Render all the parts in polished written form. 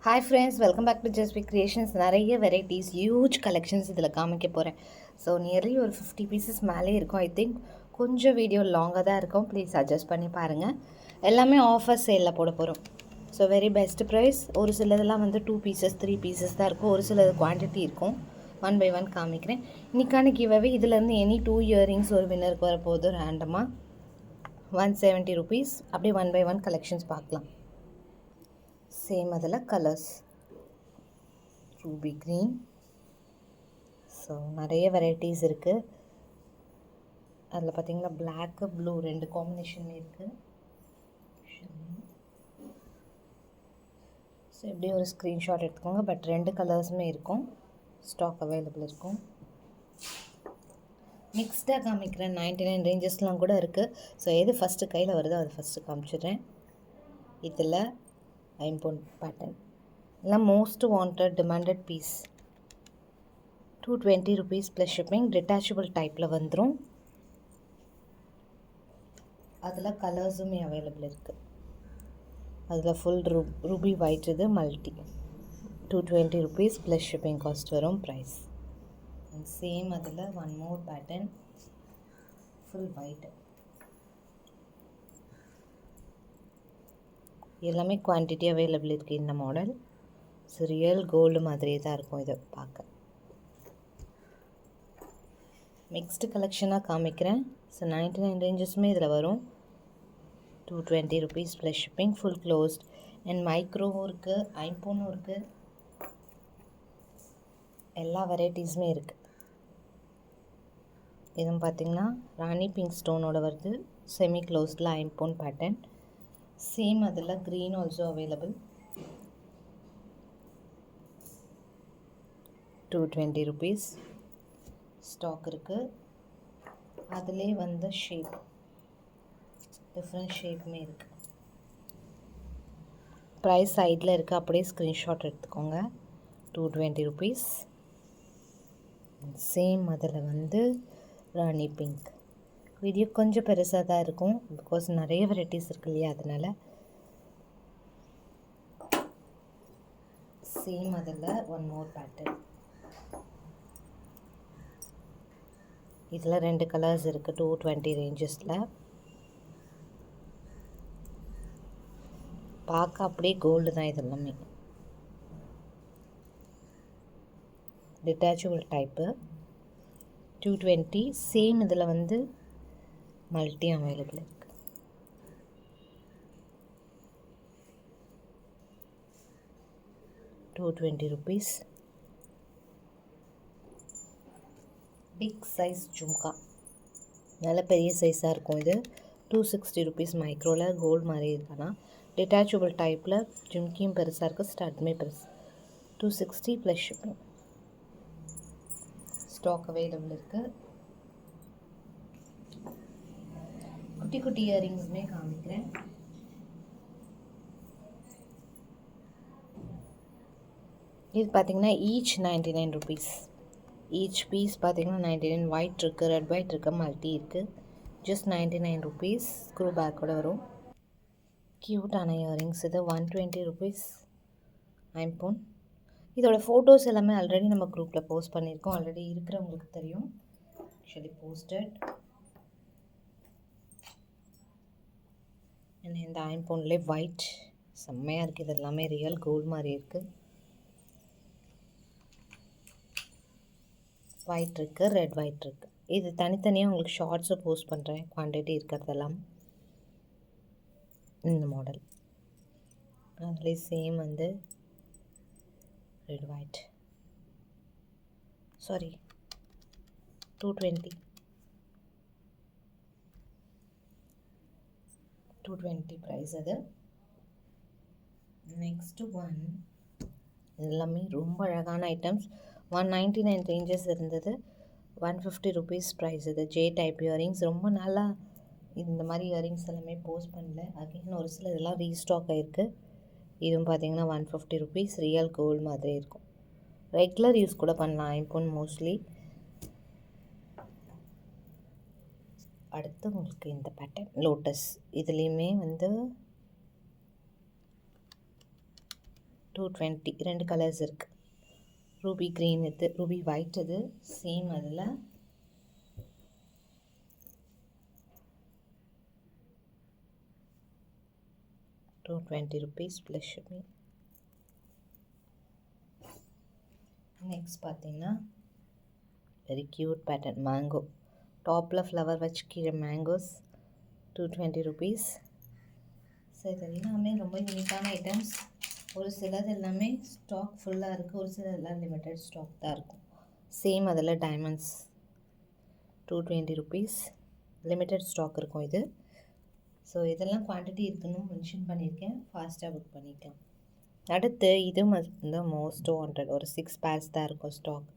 Hi friends, welcome back to Just Creations. நிறைய varieties, huge collections இதில் காமிக்க போகிறேன். ஸோ நியர்லி ஒரு 50 பீசஸ் மேலே இருக்கும். ஐ திங்க் கொஞ்சம் வீடியோ லாங்காக தான் இருக்கும். ப்ளீஸ் அட்ஜஸ்ட் பண்ணி பாருங்கள். எல்லாமே ஆஃபர் சேலில் போட போகிறோம். So very best price. ஒரு சிலதெல்லாம் வந்து 2 பீசஸ் 3 பீசஸ் தான் இருக்கும். ஒரு சிலது குவான்டிட்டி இருக்கும். 1 by 1 காமிக்கிறேன். இன்றைக்கான கிவ்அவே இதுலேருந்து எனி 2 இயரிங்ஸ் ஒரு வின்னருக்கு வரப்போகுது. ரேண்டமாக 170 rupees. அப்படியே 1 by 1 கலெக்ஷன்ஸ் பார்க்கலாம். சேம் அதில் கலர்ஸ் ரூபி க்ரீன். ஸோ நிறைய வெரைட்டிஸ் இருக்குது. அதில் பார்த்திங்கன்னா பிளாக்கு ப்ளூ 2 காம்பினேஷன் இருக்குது. ஸோ எப்படி ஒரு ஸ்க்ரீன்ஷாட் எடுத்துக்கோங்க. பட் 2 கலர்ஸுமே இருக்கும். ஸ்டாக் அவைலபிள் இருக்கும். மிக்ஸ்டாக காமிக்கிறேன். 99 ரேஞ்சஸ்லாம் கூட இருக்குது. ஸோ எது ஃபஸ்ட்டு கையில் வருதோ அது ஃபஸ்ட்டு காமிச்சிடுறேன். இதில் ஐம்பொன் பேட்டர்ன் எல்லாம் most wanted demanded piece. 220 rupees plus shipping. Detachable டைப்பில் வந்துடும். அதில் கலர்ஸுமே அவைலபிள் இருக்குது. அதில் ஃபுல் ரூபி ஒயிட், இது multi. 220 rupees plus shipping cost வரும் ப்ரைஸ். அண்ட் சேம் அதில் one more pattern full white. எல்லாமே குவான்டிட்டி அவைலபிள் இருக்குது இந்த மாடல். ஸோ ரியல் கோல்டு மாதிரியே தான் இருக்கும் இதை பார்க்க. மிக்ஸ்டு கலெக்ஷனாக காமிக்கிறேன். ஸோ 99 ரேஞ்சஸுமே இதில் வரும். 220 rupees plus shipping. Full closed. And மைக்ரோவும் இருக்குது, ஐம்பொன்னும் இருக்குது. எல்லா வெரைட்டிஸுமே இருக்குது. இதுவும் பார்த்திங்கன்னா ராணி பிங்க் ஸ்டோனோட வருது. செமி க்ளோஸ்டில் ஐம்பொன் பேட்டர்ன். சேம் அதில் green also available. 220 rupees stock இருக்குது. அதிலே வந்து ஷேப் டிஃப்ரெண்ட் ஷேப்புமே இருக்குது. ப்ரைஸ் சைடில் இருக்குது. அப்படியே ஸ்க்ரீன்ஷாட் எடுத்துக்கோங்க. 220 rupees. சேம் அதில் வந்து ராணி பிங்க். வீடியோ கொஞ்சம் பெருசாக தான் இருக்கும். பிகாஸ் நிறைய வெரைட்டிஸ் இருக்கு இல்லையா, அதனால். சேம் அதில் ஒன் மோர் பேட்டர்ன். இதில் 2 கலர்ஸ் இருக்குது. 220 ரேஞ்சஸில். பார்க்க அப்படியே கோல்டு தான் இது எல்லாமே. Detachable type. 220. சேம் இதில் வந்து மல்டி அவைலபிள் இருக்குது. ₹220. பிக் சைஸ் ஜும்கா, நல்ல பெரிய சைஸாக இருக்கும் இது. 260 rupees மைக்ரோவில். கோல்டு மாதிரி இருக்கானா. டிட்டாச்சபிள் டைப்பில் ஜும்கியும் பெருசாக இருக்குது, ஸ்டட்மே பெருசு. 260 ப்ளஸ் ஷிப்பிங். ஸ்டாக் அவைலபிள் இருக்குது. குட்டி குட்டி இயரிங்ஸுமே காமிக்கிறேன். இது பார்த்திங்கன்னா ஈச் 99 rupees. ஈச் பீஸ் பார்த்திங்கன்னா 99. ஒயிட் இருக்குது, ரெட் ஒயிட் இருக்குது, மல்டி இருக்குது. Just 99 rupees. ஸ்க்ரூ பேக்கோட வரும். க்யூட்டான இயரிங்ஸ் இது. 120 rupees ஐம்பொன். இதோட ஃபோட்டோஸ் எல்லாமே ஆல்ரெடி நம்ம குரூப்பில் போஸ்ட் பண்ணியிருக்கோம். ஆல்ரெடி இருக்கிறவங்களுக்கு தெரியும். Actually posted. இந்த ஐம்பொன்லேயே ஒயிட் செம்மையாக இருக்குது. இது எல்லாமே ரியல் கோல்டு மாதிரி இருக்குது. ஒயிட் இருக்குது, ரெட் ஒயிட் இருக்குது. இது தனித்தனியாக உங்களுக்கு ஷார்ட்ஸை போஸ்ட் பண்ணுறேன். குவான்டிட்டி இருக்கிறதெல்லாம் இந்த மாடல். அதுலேயே சேம் வந்து ரெட் ஒயிட். சாரி, 220. 220 ப்ரைஸ் அது. Next one. எல்லாமே ரொம்ப அழகான ஐட்டம்ஸ். 199 ரேஞ்சஸ் இருந்தது. 150 rupees ப்ரைஸ் இது. J type earrings. ரொம்ப நாளாக இந்த மாதிரி இயரிங்ஸ் எல்லாமே போஸ்ட் பண்ணல. அகைன் ஒரு சில இதெல்லாம் ரீஸ்டாக் ஆகிருக்கு. இதுவும் பார்த்திங்கன்னா 150 rupees. ரியல் கோல்டு மாதிரி இருக்கும். ரெகுலர் யூஸ் கூட பண்ணலாம் ஐம்பொன் மோஸ்ட்லி. அடுத்து உங்களுக்கு இந்த பேட்டர்ன் லோட்டஸ். இதுலேயுமே வந்து 220 2 கலர்ஸ் இருக்குது. ரூபி க்ரீன் இது, ரூபி ஒயிட் இது சேம். அதில் ₹220 ப்ளஸ் ஷிப்பிங். நெக்ஸ்ட் பார்த்தீங்கன்னா வெரி க்யூட் பேட்டர்ன் மேங்கோ. டாப்பில் ஃப்ளவர் வச்சு கீழே மேங்கோஸ். ₹220. ஸோ இது எல்லாமே ரொம்ப யூனிக்கான ஐட்டம்ஸ். ஒரு சிலது எல்லாமே ஸ்டாக் ஃபுல்லாக இருக்குது, ஒரு சிலது எல்லாம் லிமிட்டட் ஸ்டாக் தான் இருக்கும். சேம் அதில் டைமண்ட்ஸ். ₹220 லிமிட்டட் ஸ்டாக் இருக்கும் இது. ஸோ இதெல்லாம் குவான்டிட்டி இருக்குன்னு மென்ஷன் பண்ணியிருக்கேன், ஃபாஸ்ட்டாக புக் பண்ணிக்கலாம். அடுத்து இது வந்து மோஸ்ட் வாண்டட். ஒரு 6 பேர்ஸ் தான் இருக்கும் stock.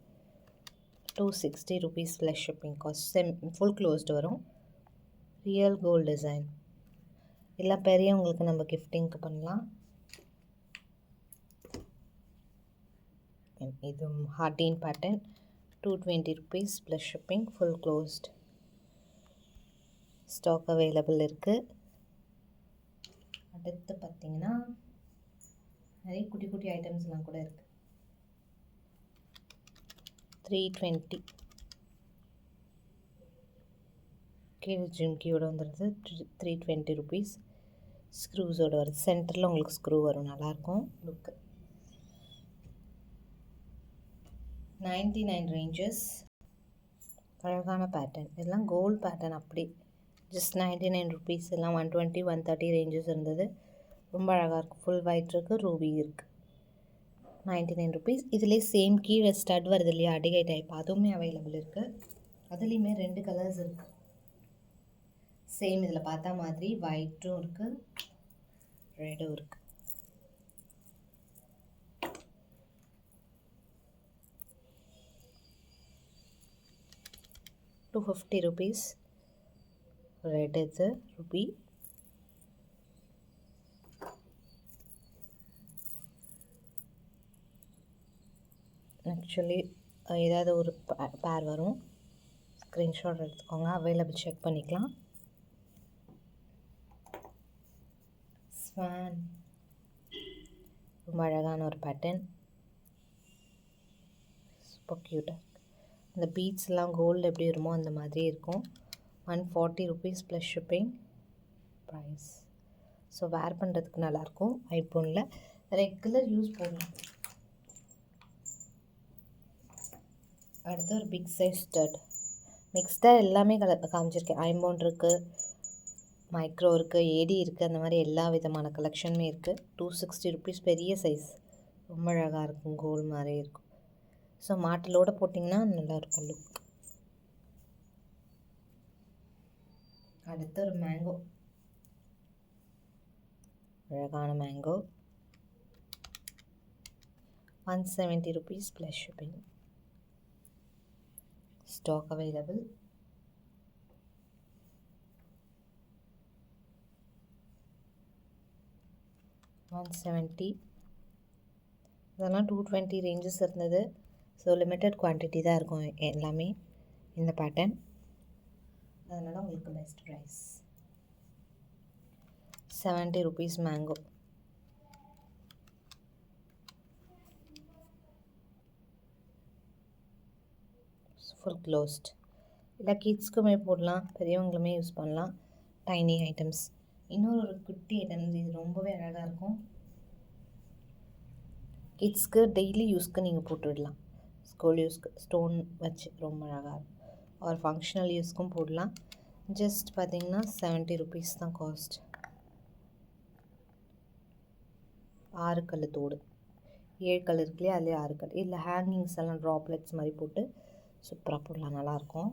₹260 plus shipping cost. Full closed வரும். Real gold design. எல்லாம் பெரியவங்களுக்கு நம்ம கிஃப்டிங்க்கு பண்ணலாம். இது ஹார்டின் pattern. ₹220 plus shipping. Full closed. Stock available இருக்குது. அடுத்து பார்த்திங்கன்னா நிறைய குட்டி குட்டி ஐட்டம்ஸ்லாம் கூட இருக்குது. $320 கீழே ஜிம்கியோடு வந்துடுது. $320 ஸ்க்ரூஸோடு வருது. சென்டரில் உங்களுக்கு ஸ்க்ரூ வரும், நல்லாயிருக்கும் லுக்கு. 99 ரேஞ்சஸ். அழகான பேட்டர்ன். இதெல்லாம் கோல்டு பேட்டர்ன். அப்படி ஜஸ்ட் ₹99. எல்லாம் 120 130 ரேஞ்சஸ் இருந்தது. ரொம்ப அழகாக இருக்குது. ஃபுல் ஒயிட் இருக்குது, ரூபி இருக்குது. ₹99. இதுலேயே சேம் கீழே ஸ்டட் வருது இல்லையா, அடிகை டைப், அதுவுமே அவைலபிள் இருக்குது. அதுலேயுமே 2 கலர்ஸ் இருக்குது. சேம் இதில் பார்த்தா மாதிரி ஒயிட்டும் இருக்குது, ரெடும் இருக்குது. ₹250. ரெட் இது ரூபி. ஆக்சுவலி ஏதாவது ஒரு பேர் வரும், ஸ்க்ரீன்ஷாட் எடுத்துக்கோங்க, அவைலபிள் செக் பண்ணிக்கலாம். ஸ்வான் ரொம்ப அழகான ஒரு பேட்டர்ன், சூப்பர் க்யூட்டாக. இந்த பீட்ஸ்லாம் கோல்டு எப்படி வருமோ அந்த மாதிரி இருக்கும். ₹140 plus shipping price. So where பண்ணுறதுக்கு நல்லாயிருக்கும். ஐஃபோனில் ரெகுலர் யூஸ் பண்ணலாம். அடுத்து ஒரு பிக் சைஸ் ஸ்டட். மிக்ஸ்டாக எல்லாமே காமிச்சிருக்கேன். ஐம்பவுண்ட் இருக்குது, மைக்ரோ இருக்குது, ஏடி இருக்குது, அந்த மாதிரி எல்லா விதமான கலெக்ஷனுமே இருக்குது. ₹260 பெரிய சைஸ், ரொம்ப அழகாக இருக்கும், கோல்டு மாதிரி இருக்கும். ஸோ மாட்டலோடு போட்டிங்கன்னா நல்லாயிருக்கும் லுக். அடுத்து ஒரு மேங்கோ, அழகான mango. ₹170 plus shipping. Stock available. $170. இதெல்லாம் 220 ரேஞ்சஸ் இருந்தது. ஸோ லிமிட்டட் குவான்டிட்டி தான் இருக்கும் எல்லாமே இந்த பேட்டர்ன், அதனால் உங்களுக்கு best price. ₹70 mango. Full closed. இல்லை கிட்ஸ்க்குமே போடலாம், பெரியவங்களுமே யூஸ் பண்ணலாம். Tiny items. இன்னொரு குட்டி ஐட்டம்ஸ், இது ரொம்பவே அழகாக இருக்கும். கிட்ஸ்க்கு டெய்லி யூஸ்க்கு நீங்கள் போட்டு விடலாம். ஸ்கூல் யூஸ்க்கு ஸ்டோன் வச்சு ரொம்ப அழகாக இருக்கும். ஒரு ஃபங்க்ஷனல் யூஸ்க்கும் போடலாம். ஜஸ்ட் பார்த்திங்கன்னா ₹70 தான் காஸ்ட். 6 கல் தோடு, 7 கல் இருக்குல்லையே, அதுலேயே 6 கல். இல்லை ஹேங்கிங்ஸ் எல்லாம் ட்ராப்லெட்ஸ் மாதிரி போட்டு சூப்பராக போடலாம், நல்லாயிருக்கும்.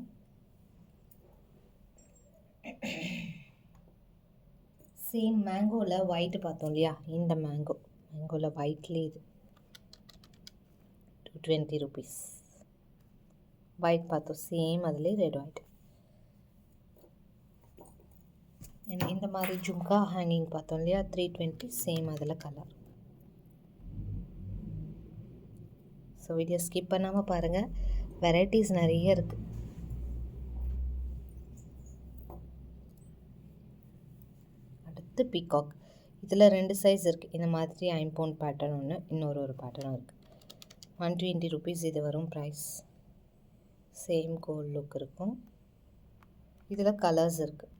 சேம் மேங்கோவில் ஒயிட்டு பார்த்தோம் இல்லையா, இந்த மேங்கோவில் ஒயிட்லேயே இது ₹220. ஒயிட் பார்த்தோம், சேம் அதிலே ரெட் ஒயிட். இந்த மாதிரி ஜும்கா ஹேங்கிங் பார்த்தோம் இல்லையா, $320. சேம் அதில் கலர். ஸோ வீடியோ ஸ்கிப் பண்ணாமல் பாருங்கள், வெரைட்டிஸ் நிறைய இருக்குது. அடுத்து பீகாக். இதில் 2 சைஸ் இருக்குது. இந்த மாதிரி ஐம்பவுண்ட் பேட்டர்ன் ஒன்று, இன்னொரு பேட்டர்னும் இருக்குது. 120 rupees இது வரும் ப்ரைஸ். சேம் கோல்ட் லுக் இருக்கும். இதில் கலர்ஸ் இருக்குது.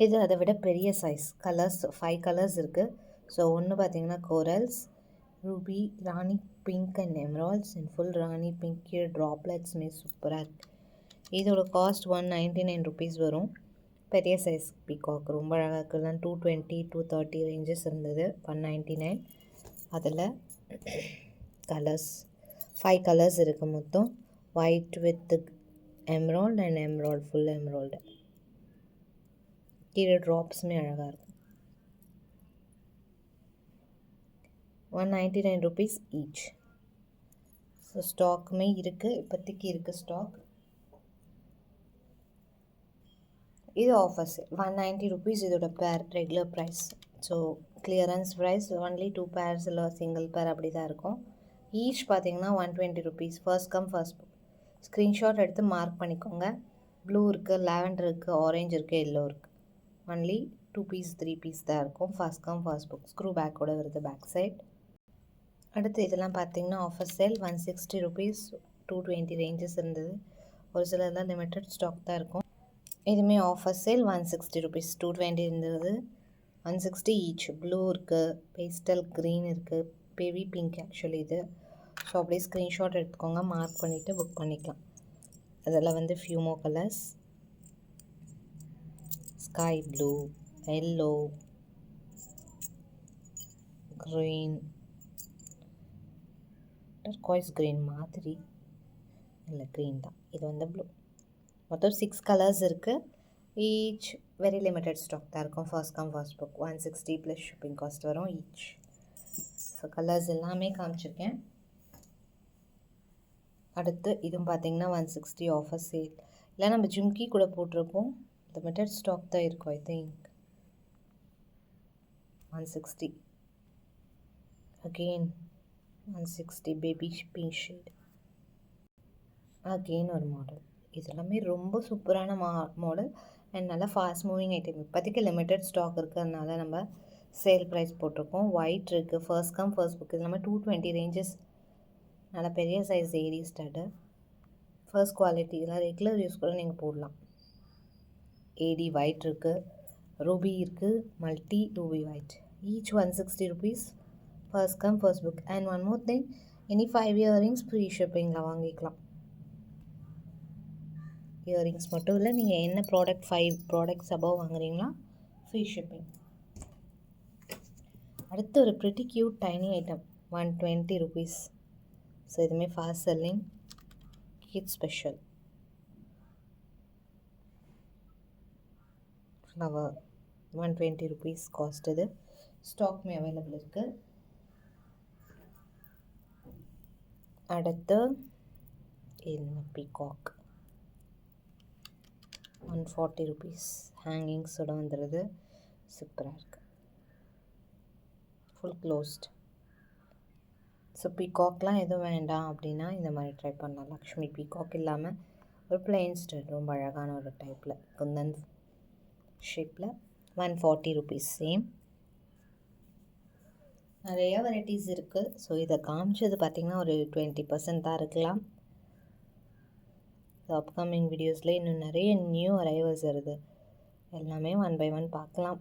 இது அதை விட பெரிய சைஸ். கலர்ஸ் 5 கலர்ஸ் இருக்குது. ஸோ ஒன்று பார்த்தீங்கன்னா corals, ruby, rani pink and emeralds and full rani pink. கீழே ட்ராப்லெட்ஸுமே சூப்பராக இருக்குது. இதோட காஸ்ட் 199 rupees வரும். பெரிய சைஸ் பீகாக் ரொம்ப அழகாக இருக்குலாம். 220 230 ரேஞ்சஸ் இருந்தது. 199. அதில் கலர்ஸ் 5 கலர்ஸ் இருக்குது மொத்தம். White with emerald and emerald full emerald. கீழே ட்ராப்ஸுமே அழகாக இருக்கும். 199 rupees ஈச். ஸோ ஸ்டாக்குமே இருக்குது, இப்போதைக்கு இருக்குது ஸ்டாக். இது ஆஃபர்ஸ் 190 rupees இதோட pair. Regular price. So clearance price. Only 2 pairs இல்லை சிங்கிள் பேர் அப்படி தான் இருக்கும். ஈச் பார்த்தீங்கன்னா 120 rupees. First come first book. Screenshot எடுத்து மார்க் பண்ணிக்கோங்க. ப்ளூ இருக்குது, லாவெண்டர் இருக்குது, ஆரஞ்சு இருக்குது, எல்லோ இருக்குது. ஒன்லி 2 piece 3 piece தான் இருக்கும். First come first book. Screw பேக்கோட வருது பேக் சைட். அடுத்து இதெல்லாம் பார்த்தீங்கன்னா ஆஃபர் சேல் 160 rupees. 220 ரேஞ்சஸ் இருந்தது. ஒரு சிலர்லாம் லிமிட்டட் ஸ்டாக் தான் இருக்கும். இதுவுமே ஆஃபர் சேல் 160 rupees. 220 இருந்தது. 160 ஈச். ப்ளூ இருக்குது, பேஸ்டல் க்ரீன் இருக்குது, பேபி பிங்க் ஆக்சுவலி இது. ஸோ அப்படியே ஸ்க்ரீன்ஷாட் எடுத்துக்கோங்க, மார்க் பண்ணிவிட்டு புக் பண்ணிக்கலாம். அதில் வந்து ஃபியூமோ colours, sky blue, yellow, green, turquoise green மாதிரி இல்லை, க்ரீன் தான். இது வந்து ப்ளூ. மொத்தம் 6 கலர்ஸ் இருக்குது. ஈச் வெரி லிமிட்டட் ஸ்டாக் தான் இருக்கும். First come first book. 160 plus shipping cost வரும் ஈச். ஸோ கலர்ஸ் எல்லாமே காமிச்சிருக்கேன். அடுத்து இதுவும் பார்த்தீங்கன்னா 160 ஆஃபர் சேல். இல்லை நம்ம ஜும்கி கூட போட்டிருப்போம். லிமிட்டட் ஸ்டாக் தான் இருக்கும். I think 160. Again 160 baby pink shade. Again ஒரு மாடல். இது எல்லாமே ரொம்ப சூப்பரான மாடல் அண்ட் நல்லா ஃபாஸ்ட் மூவிங் ஐட்டம். இப்போதைக்கு லிமிட்டட் ஸ்டாக் இருக்கிறதுனால நம்ம சேல் ப்ரைஸ் போட்டிருக்கோம். ஒயிட் இருக்குது, ஃபர்ஸ்ட் கம் ஃபர்ஸ்ட் புக். இது எல்லாமே 220 ரேஞ்சஸ். நல்லா பெரிய சைஸ் ஏரி ஸ்டார்டு. First quality. இதெல்லாம் ரெகுலர் யூஸ் கூட நீங்கள் போடலாம். ஏடி ஒயிட் இருக்குது, ரூபி இருக்குது, multi Ruby white. Each 160 rupees. First come first book. And one more thing, any 5 earrings free ஷிப்பிங்கில் வாங்கிக்கலாம். இயரிங்ஸ் மட்டும் இல்லை, நீங்கள் என்ன ப்ராடக்ட் 5 ப்ராடக்ட்ஸ் அபவ் வாங்குறீங்களா ஃப்ரீ ஷிப்பிங். அடுத்து ஒரு pretty cute tiny item 120 rupees. So இதுவுமே fast selling, kids special flower. 120 rupees cost. இது ஸ்டாக்மே அவைலபிள் இருக்குது. அடுத்து என்ன பீகாக் 140 rupees. ஹேங்கிங்ஸோட வந்துடுது. சூப்பராக இருக்குது. Full closed. ஸோ பீகாக்லாம் எதுவும் வேண்டாம் அப்படின்னா இந்த மாதிரி ட்ரை பண்ணலாம். லக்ஷ்மி பீகாக் இல்லாமல் ஒரு பிளெயின் ஸ்டட் ரொம்ப அழகான ஒரு டைப்பில் குந்தன் ஷேப்பில் 140 rupees சேம். நிறையா வெரைட்டிஸ் இருக்குது. ஸோ இதை காமிச்சது பார்த்திங்கன்னா ஒரு 20% தான் இருக்கலாம். அப்கமிங் வீடியோஸில் இன்னும் நிறைய நியூ அரைவல்ஸ் வருது. எல்லாமே 1 by 1 பார்க்கலாம்.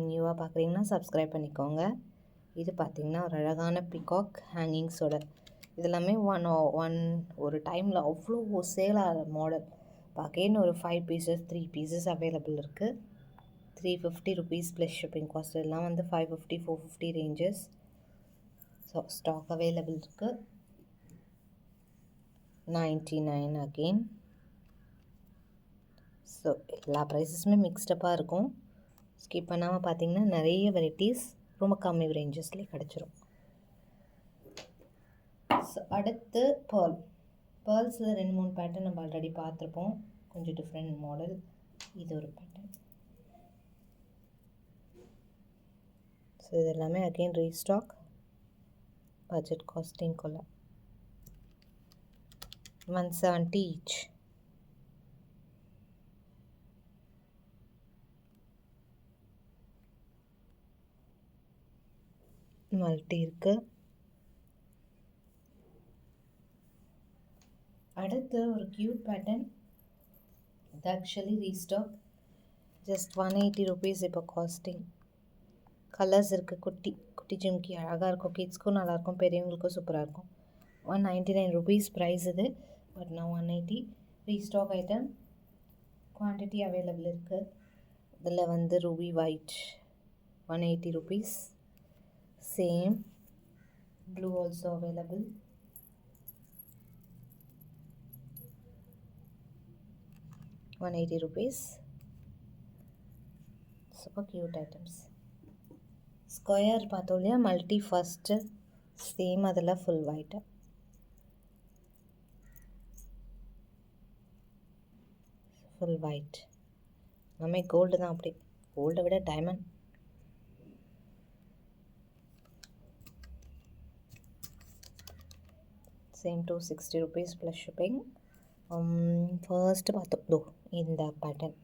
நியூவாக பார்க்குறீங்கன்னா சப்ஸ்கிரைப் பண்ணிக்கோங்க. இது பார்த்திங்கன்னா ஒரு அழகான பீகாக் ஹேங்கிங்ஸோட. இதெல்லாமே ஒரு டைமில் அவ்வளோ சேல் ஆகிற மாடல். பார்க்கன்னு ஒரு 5 pieces 3 pieces அவைலபிள் இருக்குது. 350 rupees ப்ளஸ் ஷிப்பிங் காஸ்ட். எல்லாம் வந்து 550 450 ரேஞ்சஸ். ஸோ ஸ்டாக் அவைலபிள் இருக்குது. 99 அகெயின். ஸோ எல்லா ப்ரைஸஸுமே மிக்ஸ்டப்பாக இருக்கும். ஸ்கிப் பண்ணாமல் பார்த்தீங்கன்னா நிறைய வெரைட்டிஸ் ரொம்ப கம்மி ரேஞ்சஸ்லேயே கிடச்சிரும். ஸோ அடுத்து பேர்ல்ஸில் 2-3 பேட்டர்ன் நம்ம ஆல்ரெடி பார்த்துருப்போம். கொஞ்சம் டிஃப்ரெண்ட் மாடல். இது ஒரு பேட்டர்ன். ஸோ இது எல்லாமே அகெயின் ரீஸ்டாக். பட்ஜெட் காஸ்டிங் கொள்ள 170 ஈச். மல்டி இருக்குது. அடுத்து ஒரு க்யூட் பேட்டர்ன். இது ஆக்சுவலி ரீஸ்டாக். ஜஸ்ட் 180 rupees இப்போ காஸ்டிங். கலர்ஸ் இருக்குது. குட்டி குட்டி ஜிம்கி அழகாக இருக்கும். கிட்ஸ்க்கும் நல்லாயிருக்கும், பெரியவங்களுக்கும் சூப்பராக இருக்கும். 199 rupees ப்ரைஸ் இது. பட் நான் 180 ரீஸ்டாக் ஐட்டம். குவான்டிட்டி அவைலபிள் இருக்குது. இதில் வந்து Ruby white 180 rupees. Same blue also available. ₹180. Super cute items. Square பார்த்தோம் இல்லையா, மல்டி ஃபஸ்ட்டு சேம் அதில் ஃபுல் ஒயிட்டு. ஃபுல் ஒயிட் எல்லாமே கோல்டு தான். அப்படி கோல்டை விட diamond. Same 260 rupees plus shipping. First பார்த்தோம் இந்த பேட்டர்ன்.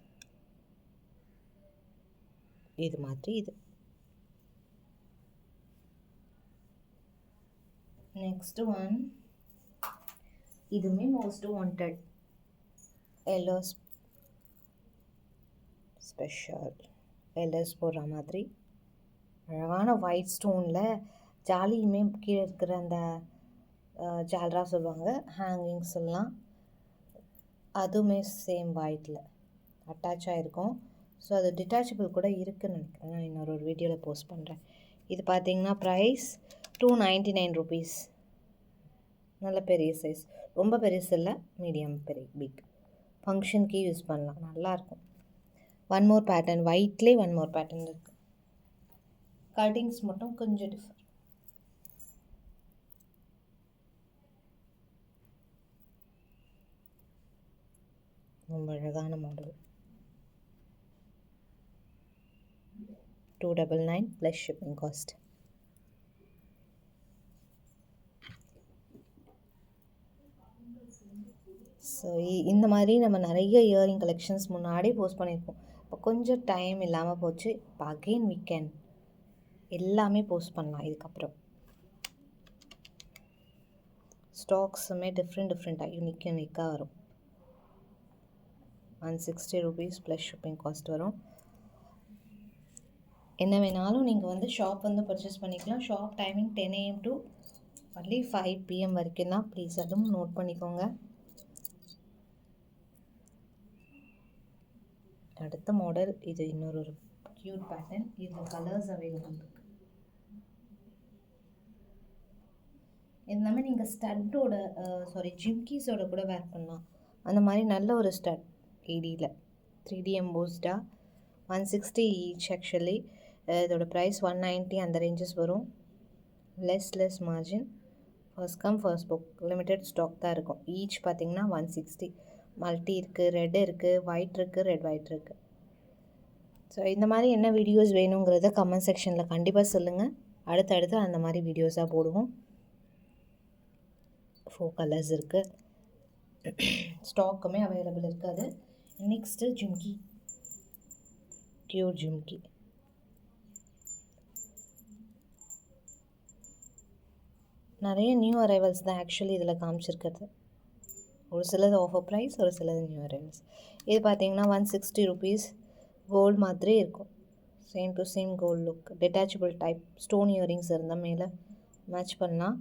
இது மாதிரி இது. நெக்ஸ்ட் ஒன், இதுவுமே மோஸ்ட் வாண்டட் எல்லோஸ் ஸ்பெஷல். எல்லோஸ் போடுற மாதிரி அழகான ஒயிட் ஸ்டோனில் ஜாலியுமே கீழே இருக்கிற அந்த ஜால்ரா சொல்லுவாங்க, ஹேங்கிங்ஸ் எல்லாம் அதுவுமே சேம் ஒயிட்டில் அட்டாச் ஆகிருக்கும். ஸோ அது டிட்டாச்சபிள் கூட இருக்குதுன்னு நினைக்கிறேன். நான் இன்னொரு வீடியோவில் போஸ்ட் பண்ணுறேன். இது பார்த்தீங்கன்னா ப்ரைஸ் 299 rupees. நல்ல பெரிய சைஸ், ரொம்ப பெருசு இல்லை, மீடியம் பெரிய பிக். ஃபங்க்ஷனுக்கே யூஸ் பண்ணலாம், நல்லாயிருக்கும். ஒன் மோர் பேட்டர்ன், ஒயிட்லேயே ஒன் மோர் பேட்டர்ன் இருக்குது. கட்டிங்ஸ் மட்டும் கொஞ்சம் டிஃபர். ரொம்ப அழகான model. 299 plus shipping cost. So இந்த மாதிரி நம்ம நிறைய இயரிங் கலெக்ஷன்ஸ் முன்னாடி போஸ்ட் பண்ணியிருக்கோம். இப்போ கொஞ்சம் டைம் இல்லாமல் போச்சு. இப்போ அகெயின் வீக்கெண்ட் எல்லாமே போஸ்ட் பண்ணலாம் இதுக்கப்புறம். ஸ்டாக்ஸுமே டிஃப்ரெண்ட்டாக யூனிக்காக வரும். 160 rupees ப்ளஸ் ஷிப்பிங் காஸ்ட் வரும். என்ன வேணாலும் நீங்கள் வந்து ஷாப் வந்து பர்ச்சேஸ் பண்ணிக்கலாம். Shop timing 10 AM to only 5 PM வரைக்கும் தான். ப்ளீஸ் அதுவும் நோட் பண்ணிக்கோங்க. அடுத்த மாடல் இது. இன்னொரு க்யூட் பேட்டர்ன். இதில் கலர்ஸ் அவைலபிள் இருக்குது. எல்லாமே நீங்கள் ஸ்டட்டோட ஜிம்கீஸோட கூட வேர் பண்ணலாம். அந்த மாதிரி நல்ல ஒரு ஸ்டட் 3D 3D எம்போஸ்டாக 160 ஈச். ஆக்சுவலி இதோட ப்ரைஸ் 190 அந்த ரேஞ்சஸ் வரும். Less margin. First come first book, limited stock தான் இருக்கும். ஈச் பார்த்தீங்கன்னா 160. மல்டி இருக்குது, ரெட் இருக்குது, ஒயிட் இருக்குது, ரெட் ஒயிட் இருக்குது. ஸோ இந்த மாதிரி என்ன வீடியோஸ் வேணுங்கிறத கமெண்ட் செக்ஷனில் கண்டிப்பாக சொல்லுங்கள். அடுத்தடுத்து அந்த மாதிரி வீடியோஸாக போடுவோம். 4 கலர்ஸ் இருக்குது. ஸ்டாக்குமே அவைலபிள் இருக்காது. Next jhumki, cute jhumki. நிறைய நியூ அரைவல்ஸ் தான் ஆக்சுவலி இதில் காமிச்சிருக்கிறது. ஒரு சிலது ஆஃபர் ப்ரைஸ், ஒரு சிலது நியூ அரைவல்ஸ். இது பார்த்தீங்கன்னா 160 rupees. கோல்டு மாதிரி இருக்கும். Same to same gold look. Detachable type stone earrings இருந்தால் மேலே மேட்ச் பண்ணலாம்.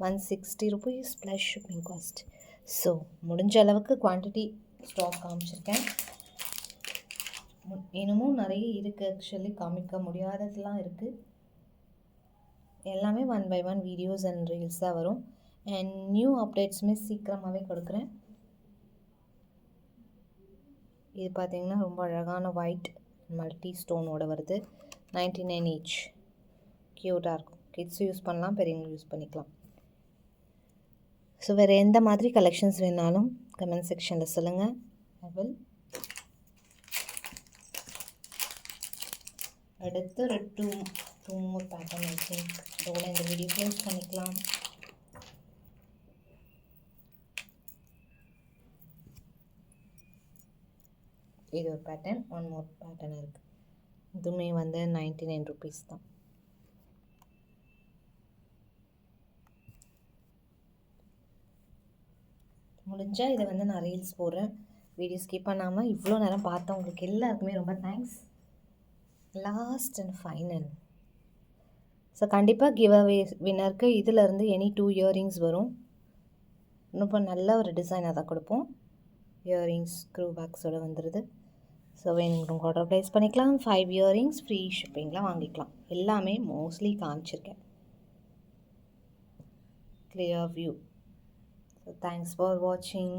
160 rupees plus shipping cost. So முடிஞ்ச அளவுக்கு குவான்டிட்டி ஸ்டாக் காமிச்சிருக்கேன். இன்னமும் நிறைய இருக்குது. ஆக்சுவலி காமிக்க முடியாததுலாம் இருக்குது. எல்லாமே 1 by 1 வீடியோஸ் அண்ட் ரீல்ஸ் தான் வரும். அண்ட் நியூ அப்டேட்ஸுமே சீக்கிரமாகவே கொடுக்குறேன். இது பார்த்திங்கன்னா ரொம்ப அழகான ஒயிட் மல்டி ஸ்டோனோட வருது. 99 ஈச். க்யூட்டாக இருக்கும். கிட்ஸும் யூஸ் பண்ணலாம், பெரியவங்களும் யூஸ் பண்ணிக்கலாம். ஸோ வேறு எந்த மாதிரி கலெக்ஷன்ஸ் வேணாலும் கமெண்ட் செக்ஷனில் சொல்லுங்கள். I will. அடுத்து ஒரு two more pattern I think இதோட இந்த வீடியோ க்ளோஸ் பண்ணிக்கலாம். இது ஒரு பேட்டர்ன். 1 மோர் பேட்டர்ன் இருக்குது. இதுவுமே வந்து 99 rupees தான். முடிஞ்சால் இதை வந்து நான் ரீல்ஸ் போடுறேன். வீடியோ ஸ்கிப் பண்ணாமல் இவ்வளோ நேரம் பார்த்தவங்களுக்கு எல்லாருக்குமே ரொம்ப thanks. Last and final. So கண்டிப்பாக கிவ் அவே வின்னருக்கு இதிலேருந்து எனி 2 இயரிங்ஸ் வரும். ரொம்ப நல்ல ஒரு டிசைனாக தான் கொடுப்போம். இயரிங்ஸ் ஸ்க்ரூ பேக்ஸோடு வந்துடுது. ஸோ வேணுங்கிறவங்க ஆர்டர் ப்ளேஸ் பண்ணிக்கலாம். 5 இயரிங்ஸ் ஃப்ரீ ஷிப்பிங்கில் வாங்கிக்கலாம். எல்லாமே மோஸ்ட்லி காமிச்சிருக்கேன். Clear view. So thanks for வாட்சிங்.